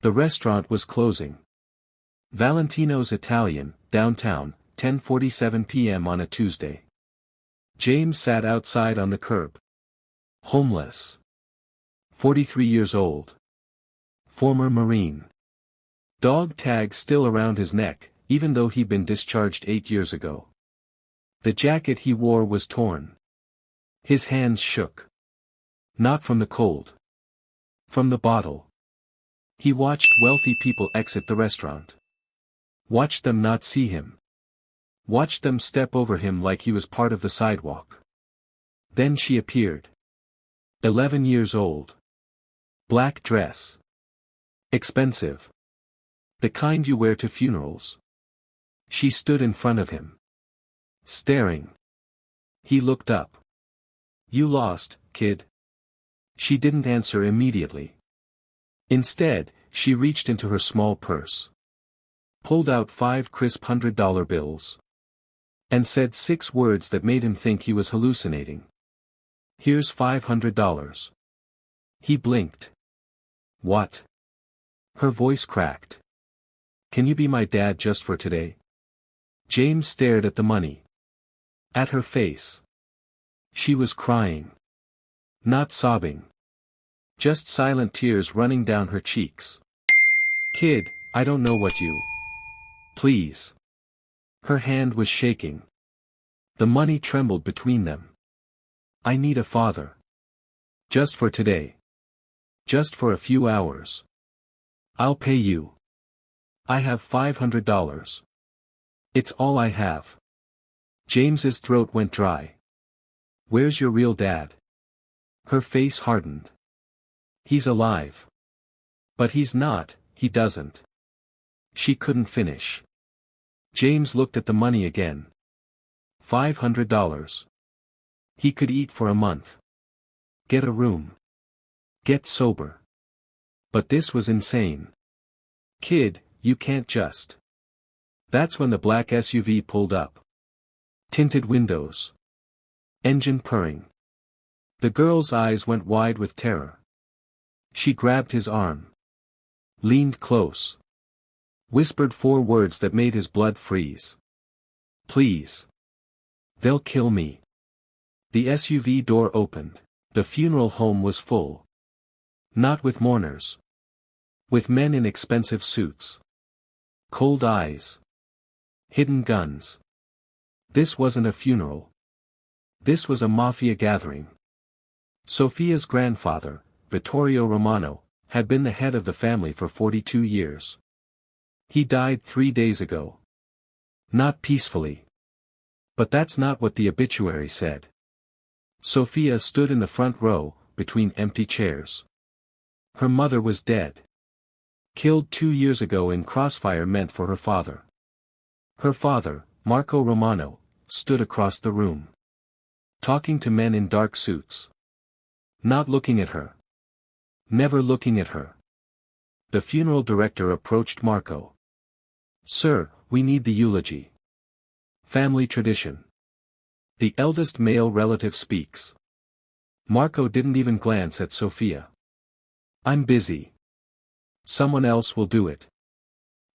The restaurant was closing. Valentino's Italian, downtown, 10:47 p.m. on a Tuesday. James sat outside on the curb. Homeless. 43 years old. Former Marine. Dog tag still around his neck, even though he'd been discharged 8 years ago. The jacket he wore was torn. His hands shook. Not from the cold. From the bottle. He watched wealthy people exit the restaurant. Watched them not see him. Watched them step over him like he was part of the sidewalk. Then she appeared. 11 years old. Black dress. Expensive. The kind you wear to funerals. She stood in front of him. Staring. He looked up. You lost, kid. She didn't answer immediately. Instead, she reached into her small purse. Pulled out 5 crisp $100 bills. And said 6 words that made him think he was hallucinating. Here's $500. He blinked. What? Her voice cracked. Can you be my dad just for today? James stared at the money. At her face. She was crying. Not sobbing. Just silent tears running down her cheeks. Kid, I don't know what you... Please. Her hand was shaking. The money trembled between them. I need a father. Just for today. Just for a few hours. I'll pay you. I have $500. It's all I have. James's throat went dry. Where's your real dad? Her face hardened. He's alive. But he's not, he doesn't. She couldn't finish. James looked at the money again. $500. He could eat for a month. Get a room. Get sober. But this was insane. Kid, you can't just. That's when the black SUV pulled up. Tinted windows. Engine purring. The girl's eyes went wide with terror. She grabbed his arm. Leaned close. Whispered 4 words that made his blood freeze. Please. They'll kill me. The SUV door opened. The funeral home was full. Not with mourners. With men in expensive suits. Cold eyes. Hidden guns. This wasn't a funeral. This was a mafia gathering. Sofia's grandfather, Vittorio Romano, had been the head of the family for 42 years. He died 3 days ago. Not peacefully. But that's not what the obituary said. Sofia stood in the front row, between empty chairs. Her mother was dead. Killed 2 years ago in crossfire meant for her father. Her father, Marco Romano, stood across the room. Talking to men in dark suits. Not looking at her. Never looking at her. The funeral director approached Marco. Sir, we need the eulogy. Family tradition. The eldest male relative speaks. Marco didn't even glance at Sofia. I'm busy. Someone else will do it.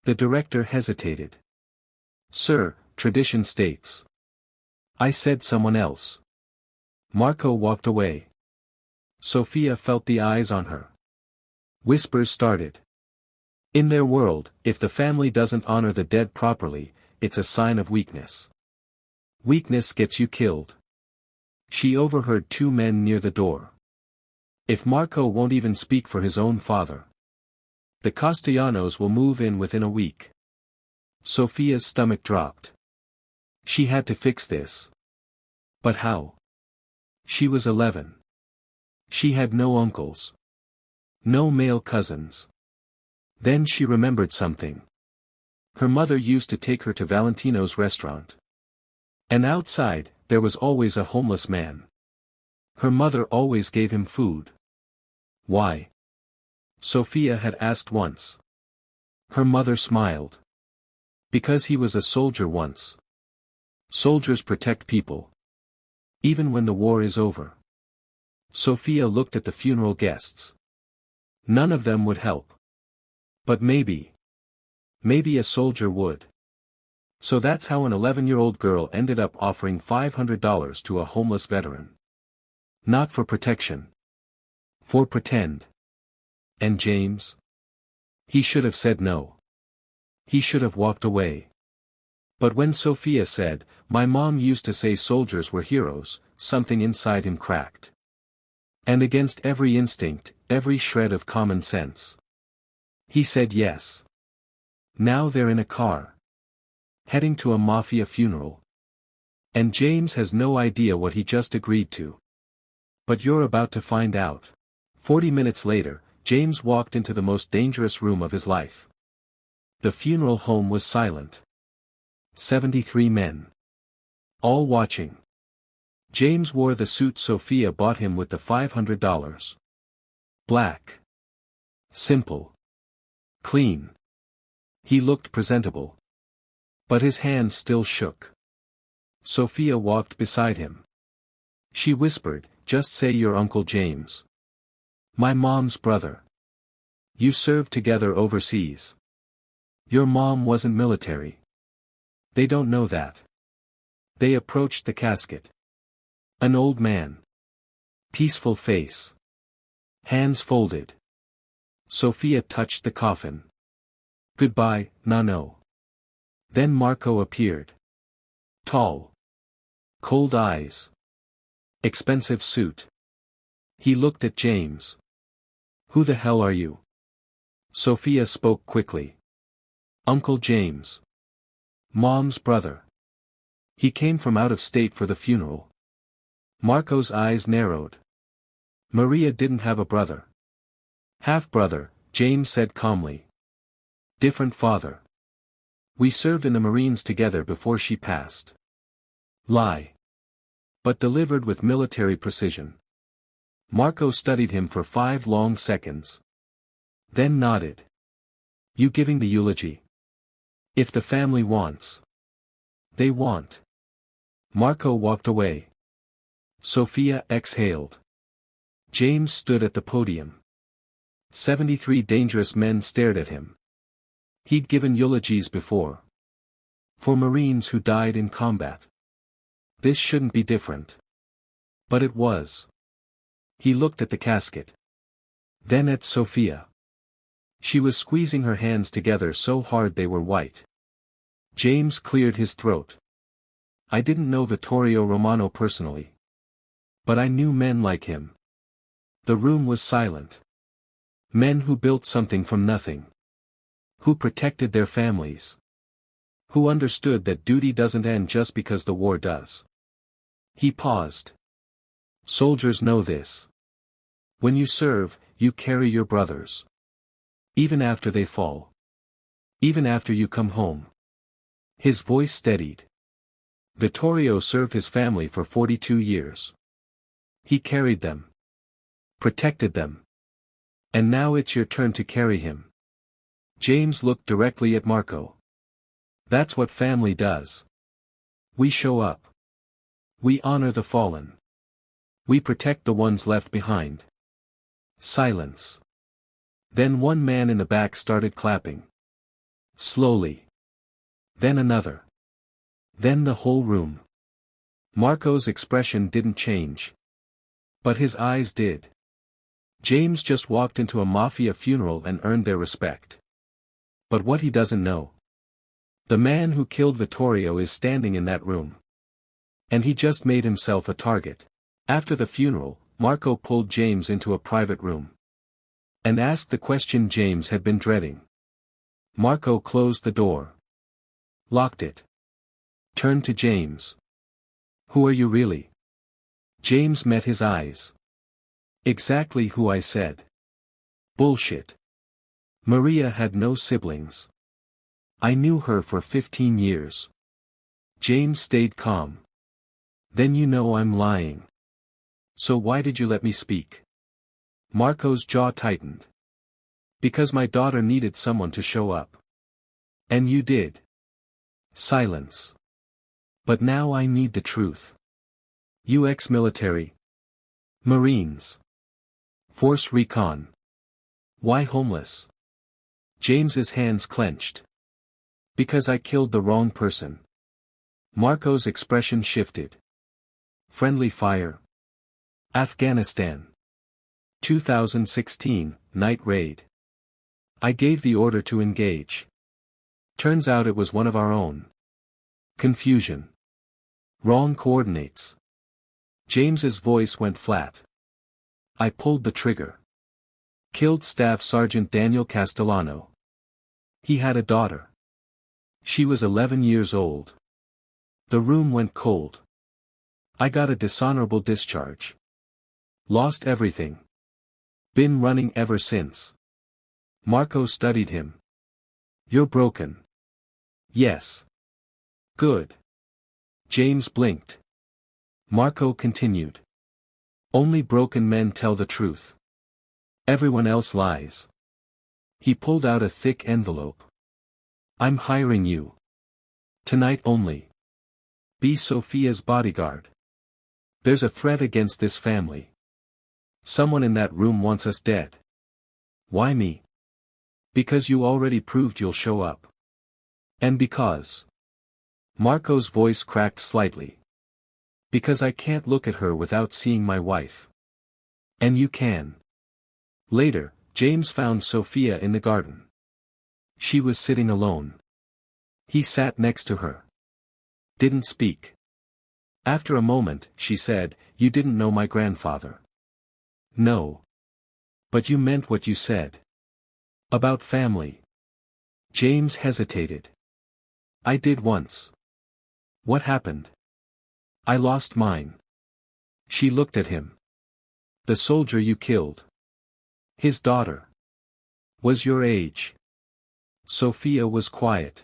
The director hesitated. Sir, tradition states. I said someone else. Marco walked away. Sofia felt the eyes on her. Whispers started. In their world, if the family doesn't honor the dead properly, it's a sign of weakness. Weakness gets you killed. She overheard 2 men near the door. If Marco won't even speak for his own father, the Castellanos will move in within a week. Sofia's stomach dropped. She had to fix this. But how? She was 11. She had no uncles. No male cousins. Then she remembered something. Her mother used to take her to Valentino's restaurant. And outside, there was always a homeless man. Her mother always gave him food. Why? Sofia had asked once. Her mother smiled. Because he was a soldier once. Soldiers protect people. Even when the war is over. Sofia looked at the funeral guests. None of them would help. But maybe a soldier would. So that's how an 11-year-old girl ended up offering $500 to a homeless veteran. Not for protection. For pretend. And James? He should have said no. He should have walked away. But when Sophia said, "My mom used to say soldiers were heroes," something inside him cracked. And against every instinct, every shred of common sense, he said yes. Now they're in a car, heading to a Mafia funeral. And James has no idea what he just agreed to. But you're about to find out. 40 minutes later, James walked into the most dangerous room of his life. The funeral home was silent. 73 men. All watching. James wore the suit Sophia bought him with the $500. Black. Simple. Clean. He looked presentable. But his hands still shook. Sophia walked beside him. She whispered, "Just say you're Uncle James. My mom's brother. You served together overseas. Your mom wasn't military. They don't know that." They approached the casket. An old man. Peaceful face. Hands folded. Sophia touched the coffin. "Goodbye, Nano." Then Marco appeared. Tall. Cold eyes. Expensive suit. He looked at James. "Who the hell are you?" Sophia spoke quickly. "Uncle James. Mom's brother. He came from out of state for the funeral." Marco's eyes narrowed. "Maria didn't have a brother." "Half-brother," James said calmly. "Different father. We served in the Marines together before she passed." Lie. But delivered with military precision. Marco studied him for 5 long seconds. Then nodded. "You giving the eulogy?" "If the family wants." "They want." Marco walked away. Sophia exhaled. James stood at the podium. 73 dangerous men stared at him. He'd given eulogies before. For Marines who died in combat. This shouldn't be different. But it was. He looked at the casket. Then at Sophia. She was squeezing her hands together so hard they were white. James cleared his throat. "I didn't know Vittorio Romano personally. But I knew men like him." The room was silent. Men who built something from nothing. Who protected their families. Who understood that duty doesn't end just because the war does. He paused. Soldiers know this. When you serve, you carry your brothers. Even after they fall. Even after you come home. His voice steadied. Vittorio served his family for 42 years. He carried them. Protected them. And now it's your turn to carry him. James looked directly at Marco. That's what family does. We show up. We honor the fallen. We protect the ones left behind. Silence. Then one man in the back started clapping. Slowly. Then another. Then the whole room. Marco's expression didn't change. But his eyes did. James just walked into a Mafia funeral and earned their respect. But what he doesn't know. The man who killed Vittorio is standing in that room. And he just made himself a target. After the funeral, Marco pulled James into a private room. And asked the question James had been dreading. Marco closed the door. Locked it. Turned to James. "Who are you really?" James met his eyes. "Exactly who I said." "Bullshit. Maria had no siblings. I knew her for 15 years. James stayed calm. "Then you know I'm lying. So why did you let me speak?" Marco's jaw tightened. "Because my daughter needed someone to show up. And you did." Silence. "But now I need the truth. You ex-military. Marines. Force recon. Why homeless?" James's hands clenched. Because I killed the wrong person. Marco's expression shifted. Friendly fire. Afghanistan. 2016, night raid. I gave the order to engage. Turns out it was one of our own. Confusion. Wrong coordinates. James's voice went flat. I pulled the trigger. Killed Staff Sergeant Daniel Castellano. He had a daughter. She was 11 years old. The room went cold. I got a dishonorable discharge. Lost everything. Been running ever since. Marco studied him. You're broken. Yes. Good. James blinked. Marco continued. Only broken men tell the truth. Everyone else lies. He pulled out a thick envelope. I'm hiring you. Tonight only. Be Sophia's bodyguard. There's a threat against this family. Someone in that room wants us dead. Why me? Because you already proved you'll show up. And because. Marco's voice cracked slightly. Because I can't look at her without seeing my wife. And you can. Later, James found Sophia in the garden. She was sitting alone. He sat next to her. Didn't speak. After a moment, she said, You didn't know my grandfather. No. But you meant what you said. About family. James hesitated. I did once. What happened? I lost mine. She looked at him. The soldier you killed. His daughter. Was your age. Sophia was quiet.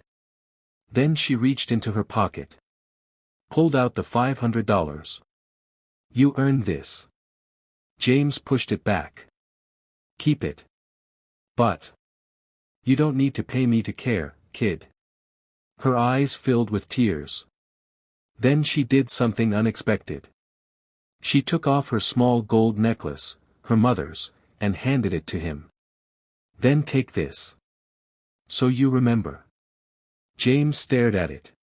Then she reached into her pocket. Pulled out the $500. You earned this. James pushed it back. Keep it. But. You don't need to pay me to care, kid. Her eyes filled with tears. Then she did something unexpected. She took off her small gold necklace, her mother's, and handed it to him. Then take this. So you remember. James stared at it.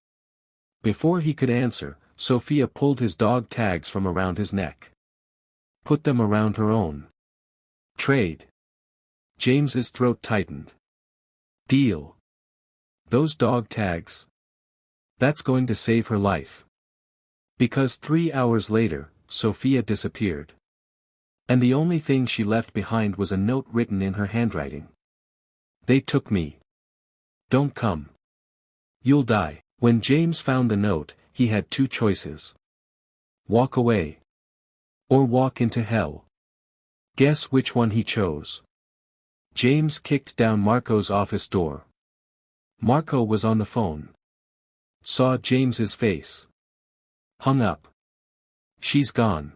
Before he could answer, Sophia pulled his dog tags from around his neck. Put them around her own. Trade. James's throat tightened. Deal. Those dog tags. That's going to save her life. Because 3 hours later, Sophia disappeared. And the only thing she left behind was a note written in her handwriting. They took me. Don't come. You'll die. When James found the note, he had two choices. Walk away. Or walk into hell. Guess which one he chose. James kicked down Marco's office door. Marco was on the phone. Saw James's face. Hung up. She's gone.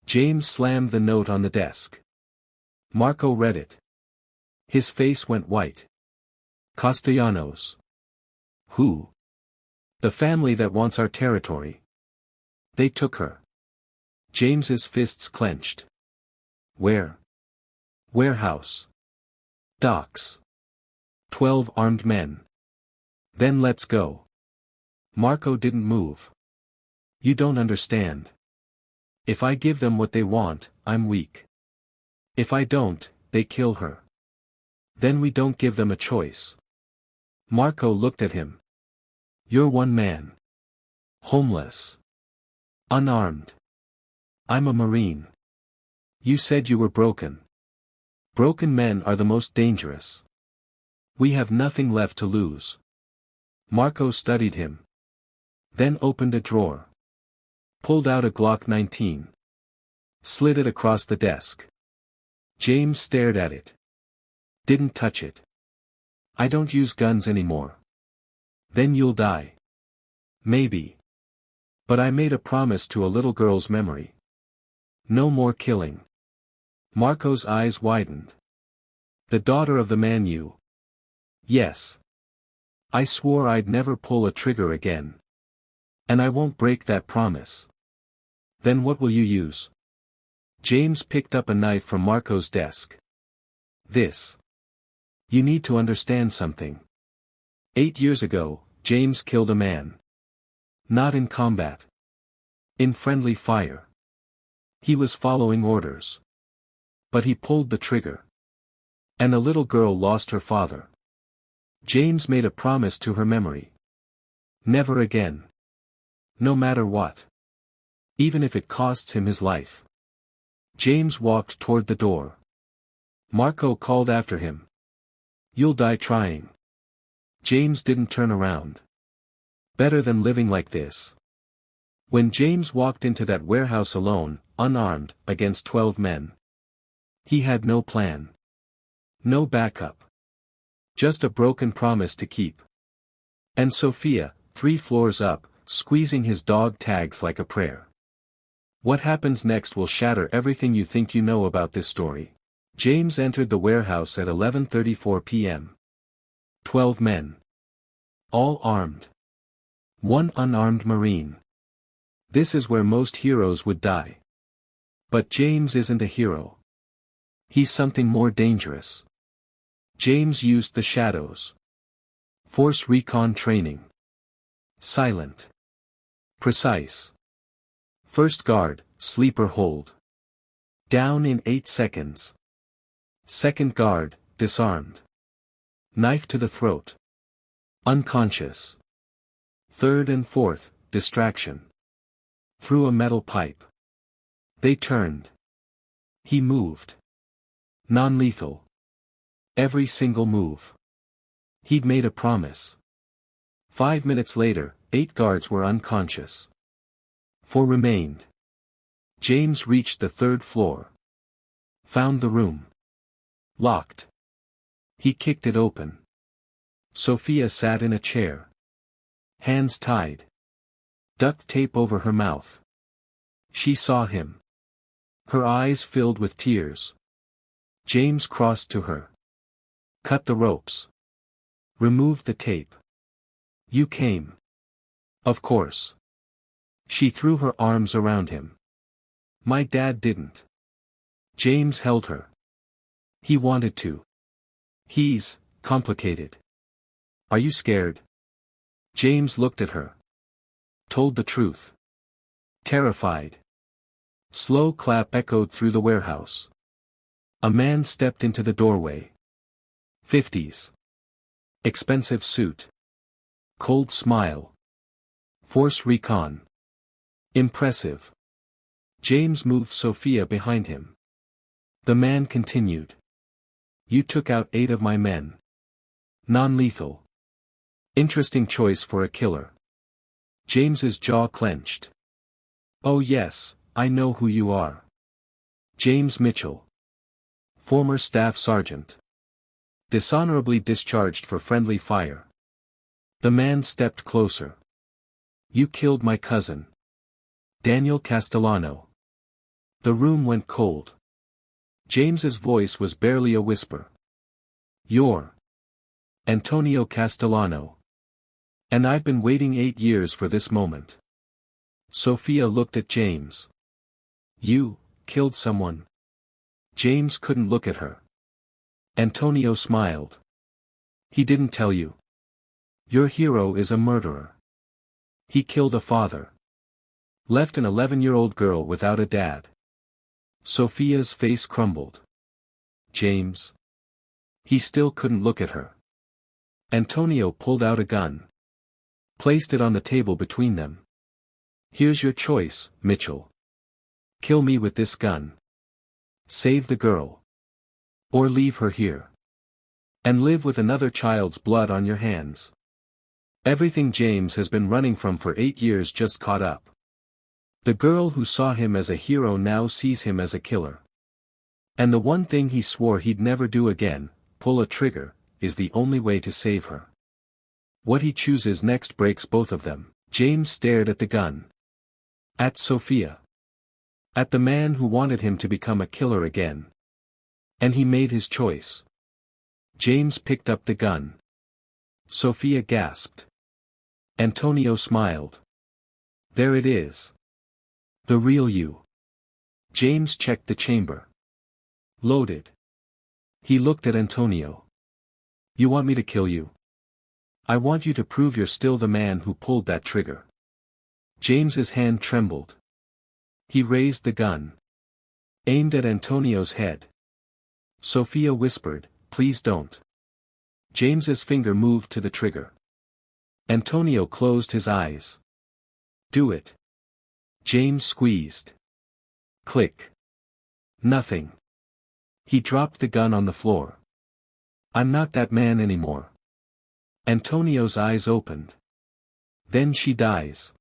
James slammed the note on the desk. Marco read it. His face went white. Castellanos. Who? The family that wants our territory. They took her. James's fists clenched. Where? Warehouse. Docks. 12 armed men. Then let's go. Marco didn't move. You don't understand. If I give them what they want, I'm weak. If I don't, they kill her. Then we don't give them a choice. Marco looked at him. You're one man. Homeless. Unarmed. I'm a Marine. You said you were broken. Broken men are the most dangerous. We have nothing left to lose. Marco studied him. Then opened a drawer. Pulled out a Glock 19. Slid it across the desk. James stared at it. Didn't touch it. I don't use guns anymore. Then you'll die. Maybe. But I made a promise to a little girl's memory. No more killing. Marco's eyes widened. The daughter of the man you. Yes. I swore I'd never pull a trigger again. And I won't break that promise. Then what will you use? James picked up a knife from Marco's desk. This. You need to understand something. 8 years ago, James killed a man. Not in combat. In friendly fire. He was following orders. But he pulled the trigger. And a little girl lost her father. James made a promise to her memory. Never again. No matter what. Even if it costs him his life. James walked toward the door. Marco called after him. You'll die trying. James didn't turn around. Better than living like this. When James walked into that warehouse alone, unarmed, against 12 men. He had no plan. No backup. Just a broken promise to keep. And Sophia, 3 floors up, squeezing his dog tags like a prayer. What happens next will shatter everything you think you know about this story. James entered the warehouse at 11:34 p.m. 12 men. All armed. 1 unarmed Marine. This is where most heroes would die. But James isn't a hero. He's something more dangerous. James used the shadows. Force recon training. Silent. Precise. First guard, sleeper hold. Down in 8 seconds. Second guard, disarmed. Knife to the throat. Unconscious. Third and fourth, distraction. Through a metal pipe. They turned. He moved. Non-lethal. Every single move. He'd made a promise. 5 minutes later, 8 guards were unconscious. 4 remained. James reached the 3rd floor. Found the room. Locked. He kicked it open. Sophia sat in a chair. Hands tied. Duct tape over her mouth. She saw him. Her eyes filled with tears. James crossed to her. Cut the ropes. Removed the tape. You came. Of course. She threw her arms around him. My dad didn't. James held her. He wanted to. He's complicated. Are you scared? James looked at her. Told the truth. Terrified. Slow clap echoed through the warehouse. A man stepped into the doorway. 50s. Expensive suit. Cold smile. Force recon. Impressive. James moved Sophia behind him. The man continued. You took out 8 of my men. Non-lethal. Interesting choice for a killer. James's jaw clenched. Oh yes, I know who you are. James Mitchell. Former staff sergeant. Dishonorably discharged for friendly fire. The man stepped closer. You killed my cousin. Daniel Castellano. The room went cold. James's voice was barely a whisper. You're Antonio Castellano. And I've been waiting 8 years for this moment. Sophia looked at James. You killed someone. James couldn't look at her. Antonio smiled. He didn't tell you. Your hero is a murderer. He killed a father. Left an 11-year-old girl without a dad. Sophia's face crumbled. James. He still couldn't look at her. Antonio pulled out a gun. Placed it on the table between them. Here's your choice, Mitchell. Kill me with this gun. Save the girl. Or leave her here. And live with another child's blood on your hands. Everything James has been running from for 8 years just caught up. The girl who saw him as a hero now sees him as a killer. And the one thing he swore he'd never do again, pull a trigger, is the only way to save her. What he chooses next breaks both of them. James stared at the gun. At Sophia. At the man who wanted him to become a killer again. And he made his choice. James picked up the gun. Sophia gasped. Antonio smiled. There it is. The real you. James checked the chamber. Loaded. He looked at Antonio. You want me to kill you? I want you to prove you're still the man who pulled that trigger. James's hand trembled. He raised the gun. Aimed at Antonio's head. Sophia whispered, "Please don't." James's finger moved to the trigger. Antonio closed his eyes. "Do it." James squeezed. Click. Nothing. He dropped the gun on the floor. "I'm not that man anymore." Antonio's eyes opened. "Then she dies."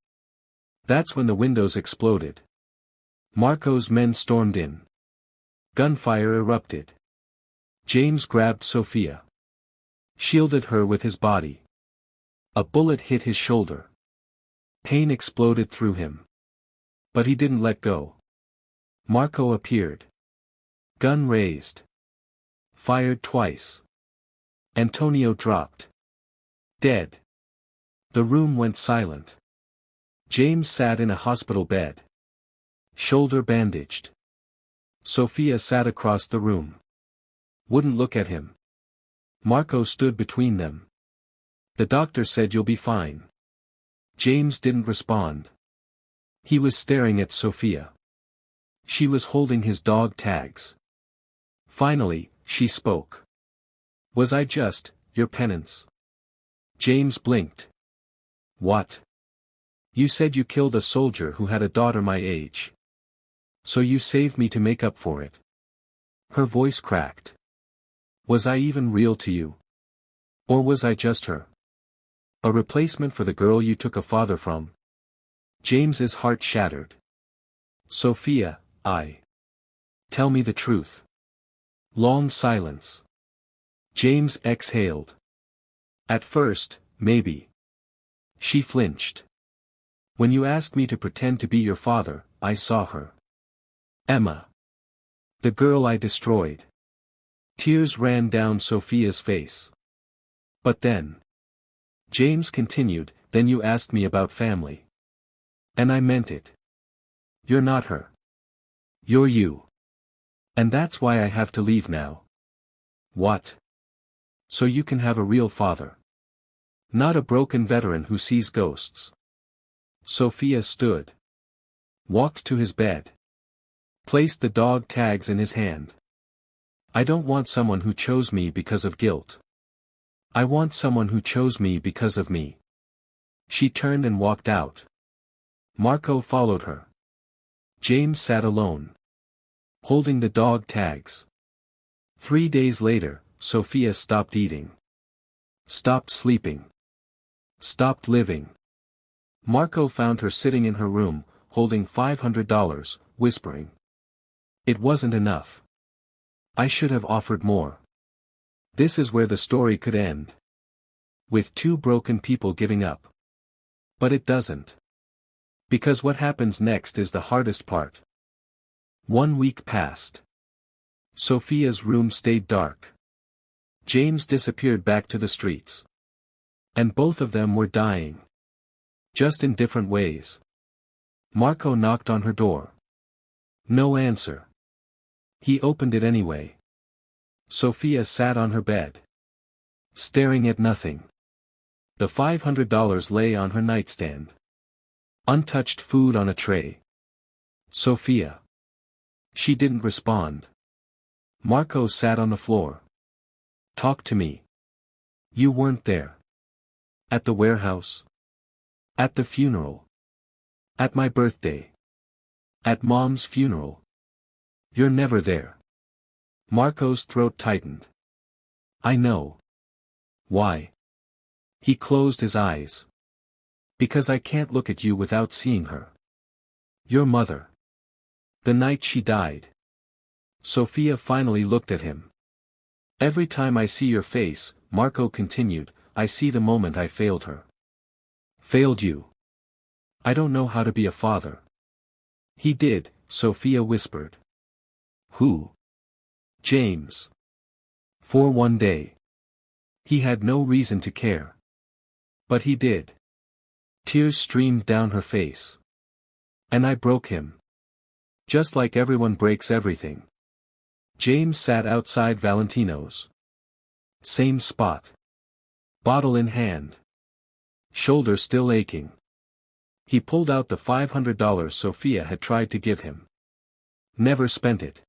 That's when the windows exploded. Marco's men stormed in. Gunfire erupted. James grabbed Sophia. Shielded her with his body. A bullet hit his shoulder. Pain exploded through him. But he didn't let go. Marco appeared. Gun raised. Fired twice. Antonio dropped. Dead. The room went silent. James sat in a hospital bed. Shoulder bandaged. Sophia sat across the room. Wouldn't look at him. Marco stood between them. "The doctor said you'll be fine." James didn't respond. He was staring at Sophia. She was holding his dog tags. Finally, she spoke. "Was I just, your penance?" James blinked. "What?" "You said you killed a soldier who had a daughter my age. So you saved me to make up for it." Her voice cracked. "Was I even real to you? Or was I just her? A replacement for the girl you took a father from?" James's heart shattered. "Sophia, Tell me the truth." Long silence. James exhaled. "At first, maybe." She flinched. "When you asked me to pretend to be your father, I saw her. Emma. The girl I destroyed." Tears ran down Sophia's face. "But then," James continued, "then you asked me about family. And I meant it. You're not her. You're you. And that's why I have to leave now." "What?" "So you can have a real father. Not a broken veteran who sees ghosts." Sophia stood. Walked to his bed. Placed the dog tags in his hand. "I don't want someone who chose me because of guilt. I want someone who chose me because of me." She turned and walked out. Marco followed her. James sat alone. Holding the dog tags. 3 days later, Sophia stopped eating. Stopped sleeping. Stopped living. Marco found her sitting in her room, holding $500, whispering. "It wasn't enough. I should have offered more." This is where the story could end. With 2 broken people giving up. But it doesn't. Because what happens next is the hardest part. 1 week passed. Sophia's room stayed dark. James disappeared back to the streets. And both of them were dying. Just in different ways. Marco knocked on her door. No answer. He opened it anyway. Sophia sat on her bed. Staring at nothing. The $500 lay on her nightstand. Untouched food on a tray. Sophia. She didn't respond. Marco sat on the floor. "Talk to me. You weren't there. At the warehouse. At the funeral. At my birthday. At Mom's funeral. You're never there." Marco's throat tightened. "I know." "Why?" He closed his eyes. "Because I can't look at you without seeing her. Your mother. The night she died." Sophia finally looked at him. "Every time I see your face," Marco continued, "I see the moment I failed her." "Failed you?" "I don't know how to be a father." "He did," Sophia whispered. "Who?" "James. For one day. He had no reason to care. But he did." Tears streamed down her face. "And I broke him. Just like everyone breaks everything." James sat outside Valentino's. Same spot. Bottle in hand. Shoulder still aching. He pulled out the $500 Sophia had tried to give him. Never spent it.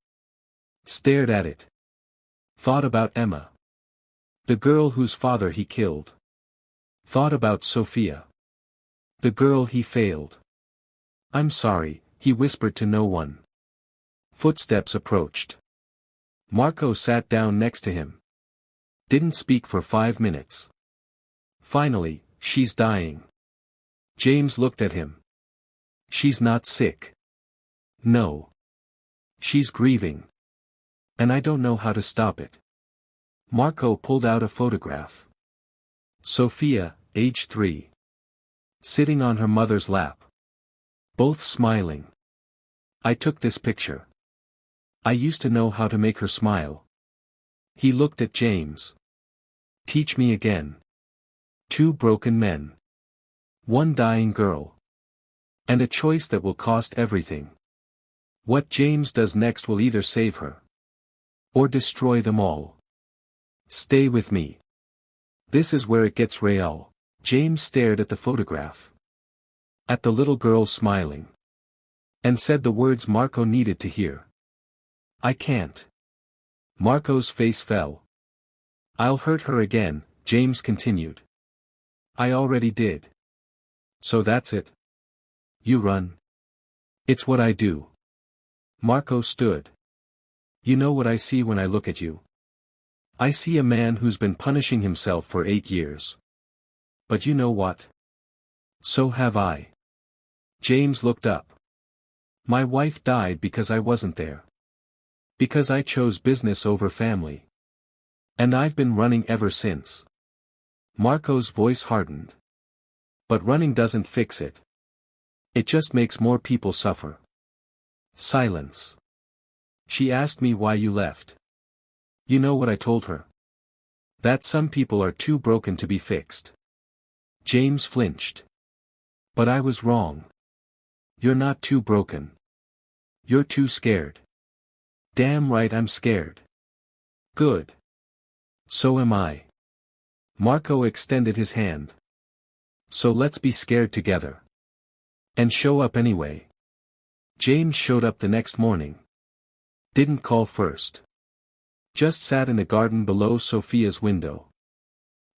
Stared at it. Thought about Emma. The girl whose father he killed. Thought about Sophia. The girl he failed. "I'm sorry," he whispered to no one. Footsteps approached. Marco sat down next to him. Didn't speak for 5 minutes. Finally, "She's dying." James looked at him. "She's not sick." "No. She's grieving. And I don't know how to stop it." Marco pulled out a photograph. Sophia, age 3. Sitting on her mother's lap. Both smiling. "I took this picture. I used to know how to make her smile." He looked at James. "Teach me again. 2 broken men. 1 dying girl. And a choice that will cost everything. What James does next will either save her. Or destroy them all. Stay with me. This is where it gets real." James stared at the photograph. At the little girl smiling. And said the words Marco needed to hear. "I can't." Marco's face fell. "I'll hurt her again," James continued. "I already did." "So that's it? You run?" "It's what I do." Marco stood. "You know what I see when I look at you? I see a man who's been punishing himself for 8 years. But you know what? So have I." James looked up. "My wife died because I wasn't there. Because I chose business over family. And I've been running ever since." Marco's voice hardened. "But running doesn't fix it. It just makes more people suffer." Silence. "She asked me why you left. You know what I told her? That some people are too broken to be fixed." James flinched. "But I was wrong. You're not too broken. You're too scared." "Damn right I'm scared." "Good. So am I." Marco extended his hand. "So let's be scared together. And show up anyway." James showed up the next morning. Didn't call first. Just sat in the garden below Sophia's window.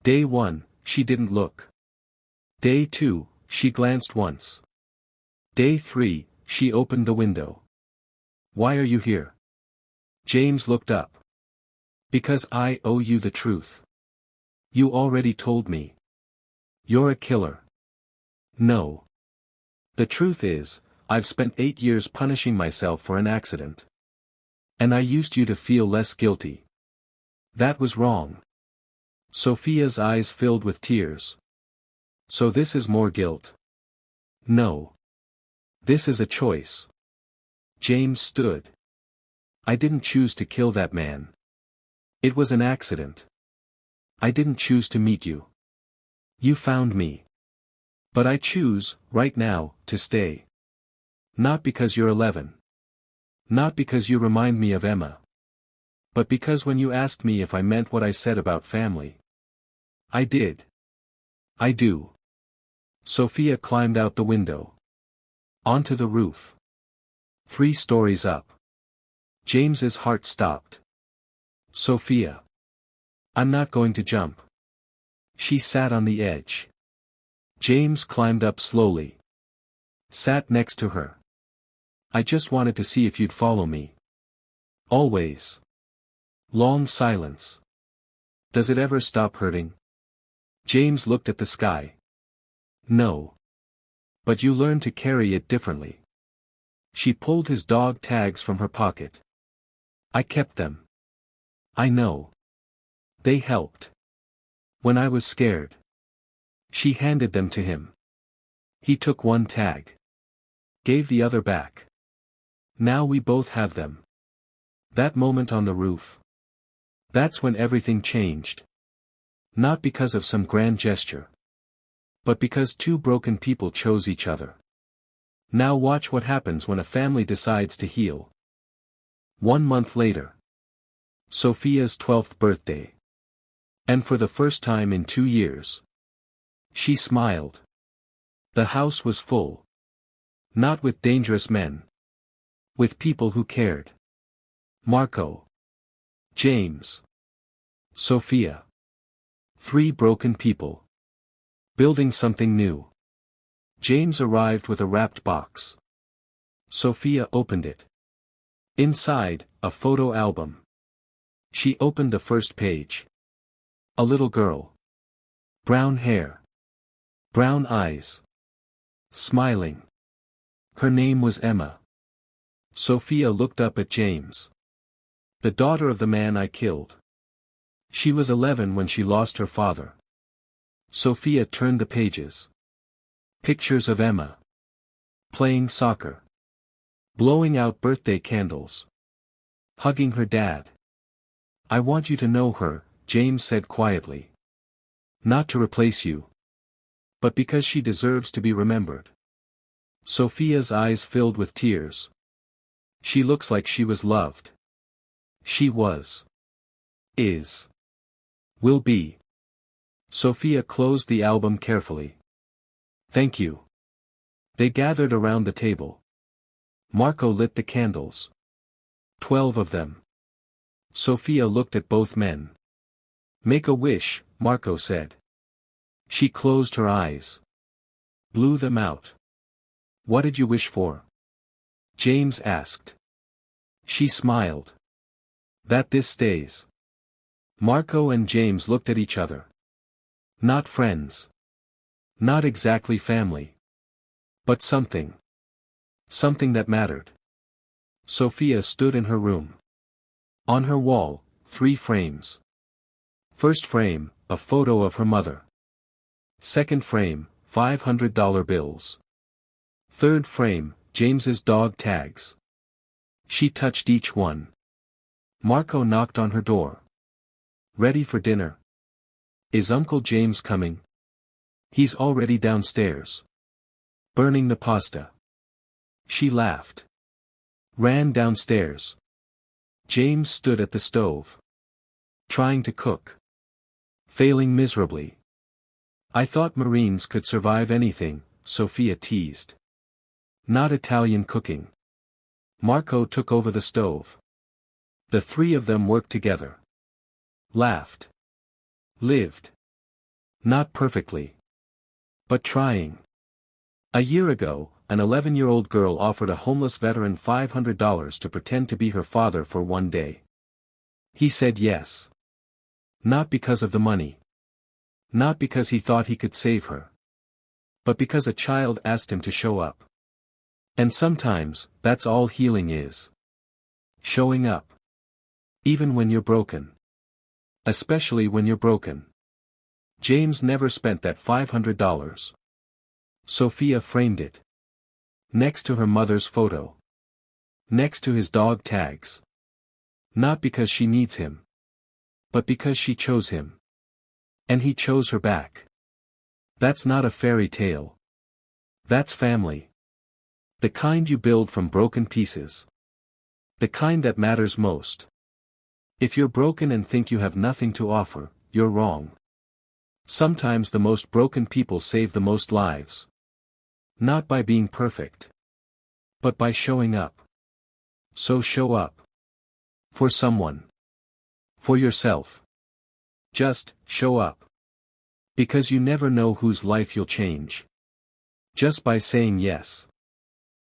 Day 1, she didn't look. Day 2, she glanced once. Day 3, she opened the window. "Why are you here?" James looked up. "Because I owe you the truth. You already told me. You're a killer." "No. The truth is, I've spent 8 years punishing myself for an accident. And I used you to feel less guilty. That was wrong." Sophia's eyes filled with tears. "So this is more guilt?" "No. This is a choice." James stood. "I didn't choose to kill that man. It was an accident. I didn't choose to meet you. You found me. But I choose, right now, to stay. Not because you're 11. Not because you remind me of Emma. But because when you asked me if I meant what I said about family. I did. I do." Sophia climbed out the window. Onto the roof. 3 stories up. James's heart stopped. "Sophia. I'm not going to jump." She sat on the edge. James climbed up slowly. Sat next to her. "I just wanted to see if you'd follow me." "Always." Long silence. "Does it ever stop hurting?" James looked at the sky. "No. But you learn to carry it differently." She pulled his dog tags from her pocket. "I kept them. I know. They helped. When I was scared." She handed them to him. He took one tag. Gave the other back. "Now we both have them." That moment on the roof. That's when everything changed. Not because of some grand gesture. But because 2 broken people chose each other. Now watch what happens when a family decides to heal. 1 month later. Sophia's 12th birthday. And for the first time in 2 years. She smiled. The house was full. Not with dangerous men. With people who cared. Marco. James. Sophia. 3 broken people. Building something new. James arrived with a wrapped box. Sophia opened it. Inside, a photo album. She opened the first page. A little girl. Brown hair. Brown eyes. Smiling. Her name was Emma. Sophia looked up at James. The daughter of the man I killed. She was 11 when she lost her father. Sophia turned the pages. Pictures of Emma. Playing soccer. Blowing out birthday candles. Hugging her dad. I want you to know her, James said quietly. Not to replace you. But because she deserves to be remembered. Sophia's eyes filled with tears. She looks like she was loved. She was. Is. Will be. Sophia closed the album carefully. Thank you. They gathered around the table. Marco lit the candles. 12 of them. Sophia looked at both men. Make a wish, Marco said. She closed her eyes. Blew them out. What did you wish for? James asked. She smiled. That this stays. Marco and James looked at each other. Not friends. Not exactly family. But something. Something that mattered. Sophia stood in her room. On her wall, 3 frames. First frame, a photo of her mother. Second frame, $500 bills. Third frame, James's dog tags. She touched each one. Marco knocked on her door. Ready for dinner? Is Uncle James coming? He's already downstairs. Burning the pasta. She laughed. Ran downstairs. James stood at the stove. Trying to cook. Failing miserably. I thought Marines could survive anything, Sophia teased. Not Italian cooking. Marco took over the stove. The 3 of them worked together. Laughed. Lived. Not perfectly. But trying. A year ago, an 11-year-old girl offered a homeless veteran $500 to pretend to be her father for one day. He said yes. Not because of the money. Not because he thought he could save her. But because a child asked him to show up. And sometimes, that's all healing is. Showing up. Even when you're broken. Especially when you're broken. James never spent that $500. Sophia framed it. Next to her mother's photo. Next to his dog tags. Not because she needs him. But because she chose him. And he chose her back. That's not a fairy tale. That's family. The kind you build from broken pieces. The kind that matters most. If you're broken and think you have nothing to offer, you're wrong. Sometimes the most broken people save the most lives. Not by being perfect. But by showing up. So show up. For someone. For yourself. Just, show up. Because you never know whose life you'll change. Just by saying yes.